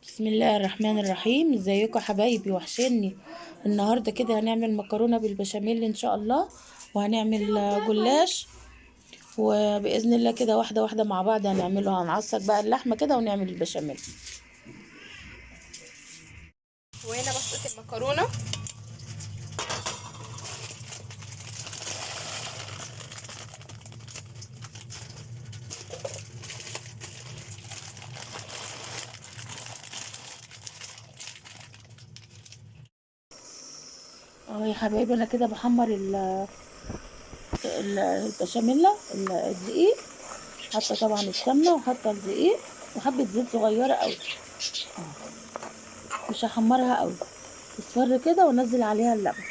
بسم الله الرحمن الرحيم. ازيكم يا حبايبي؟ وحشني. النهارده كده هنعمل مكرونه بالبشاميل ان شاء الله، وهنعمل جلاش. وباذن الله كده واحده واحده مع بعض هنعمله. هنعصق بقى اللحمه كده ونعمل البشاميل. وهنا بسلق المكرونه. اهو يا حبايبي انا كده بحمر البشاميل، الدقيق. حاطه طبعا السمنه وحاطه الدقيق وحبه زيت صغيره قوي. مش هحمرها قوي، تصفر كده وانزل عليها اللبن.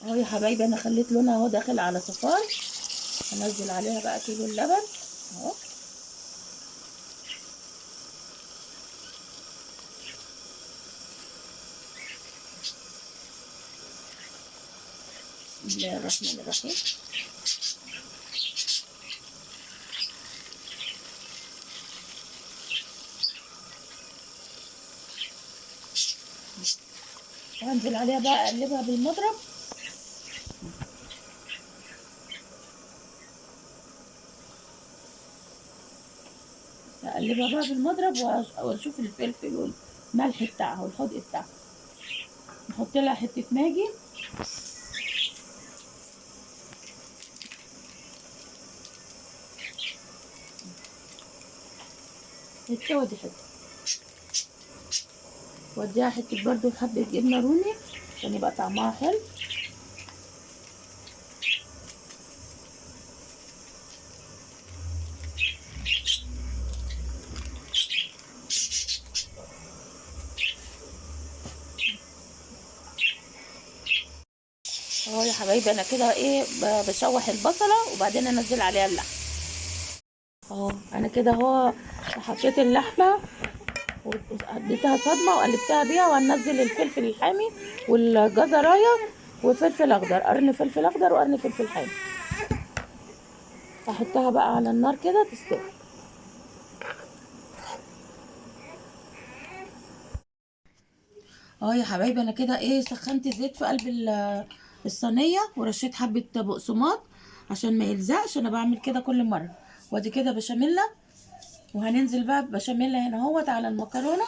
اهو يا حبايبي انا خليت لونها اهو داخل على صفار. هنزل عليها بقى كيلو اللبن اهو. بسم الله الرحمن الرحيم. وهنزل عليها بقى اقلبها بالمضرب. اقلبها بقى بالمضرب واشوف الفلفل والملح بتاعها والحدق بتاعها. نحط لها حته ماجي. حته ودي حته. واديها حته برضو حبه جبنه رومي عشان يبقى طعمها حلو. اهو يا حبايبي انا كده ايه بشوح البصله وبعدين انزل عليها اللحم. اهو انا كده اهو حطيت اللحمه واديتها صدمه وقلبتها بيها، وهنزل الفلفل الحامي والجزرايه وفلفل اخضر، قرن فلفل اخضر وقرن فلفل حامي. هحطها بقى على النار كده تستوي. اه يا حبايبي انا كده ايه سخنت زيت في قلب الصينيه ورشيت حبه بقسماط عشان ما يلزقش. انا بعمل كده كل مره. وادي كده بشاميل. وهننزل بقى ببشاميل هنا اهوت على المكرونه.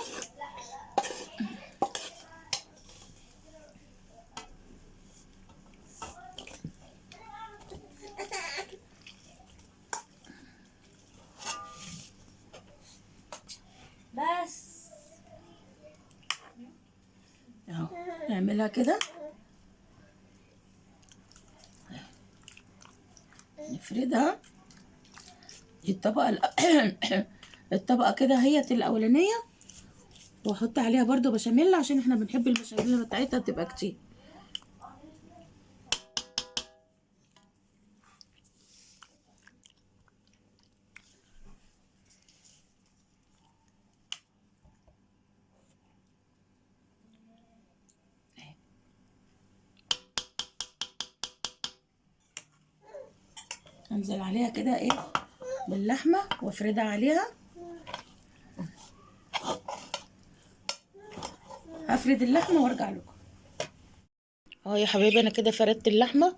بس اهو نعملها كده، نفردها. دي الطبقه الطبقه كده هي الاولانيه. واحط عليها برضو بشاميل عشان احنا بنحب البشاميل بتاعتها تبقى كتير. انزل عليها كده ايه باللحمه وافردها عليها. هفرد اللحمه وارجع لكم. اهو يا حبايبي انا كده فردت اللحمه.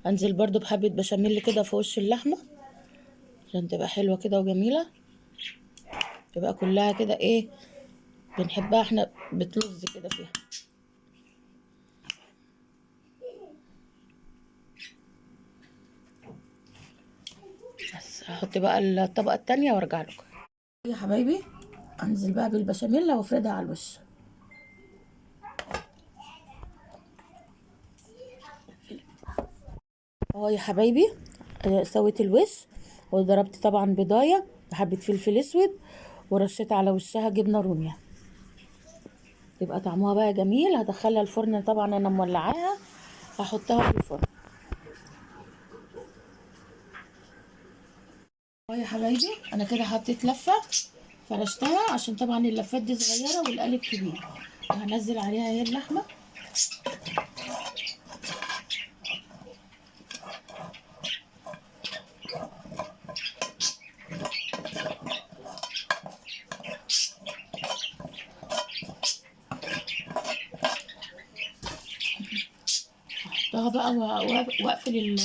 انزل برضو بحبه بشاميل كده في وش اللحمه عشان تبقى حلوه كده وجميله. تبقى كلها كده ايه بنحبها احنا، بتلز كده فيها. بس هحط بقى الطبقه التانية وارجع لكم يا حبايبي. انزل بقى بالبشاميل وافردها على الوش. اهو يا حبايبي سويت الوش. وضربت طبعا بضايه وحبه فلفل اسود ورشيت على وشها جبنه رومية. تبقى طعمها بقى جميل. هدخلها الفرن طبعا انا مولعاها. هحطها في الفرن. اهو يا حبايبي انا كده حطيت لفه فرشتها عشان طبعا اللفات دي صغيره والقالب كبير. وهنزل عليها هي اللحمه. هحطها بقى واقفل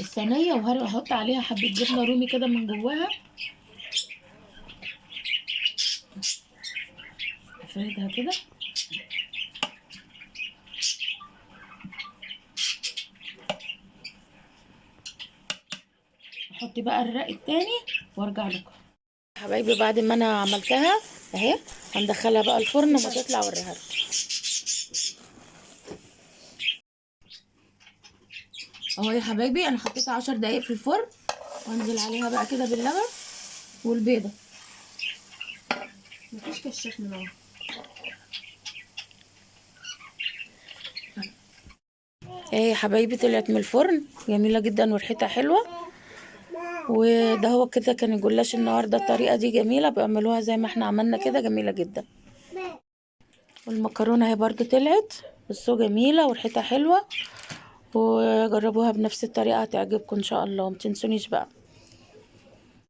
الصينيه، وهحط عليها حبه جبنه رومي كده من جواها، افردها كده. احط بقى الرق التاني وارجع لكم حبايبي. بعد ما انا عملتها اهي، هندخلها بقى الفرن ما تطلع اوريها لكم. اهو يا حبايبي انا حطيتها 10 دقايق في الفرن، وانزل عليها بقى كده باللبن والبيضه. مفيش كشاف من اهو. ايه يا حبايبي، طلعت من الفرن جميله جدا وريحتها حلوه. وده هو كده كان الجلاش النهارده. الطريقه دي جميله، بيعملوها زي ما احنا عملنا كده، جميله جدا. والمكرونه اهي برضو طلعت، بصوا جميله وريحتها حلوه. وجربوها بنفس الطريقه هتعجبكم ان شاء الله. متنسونيش بقى.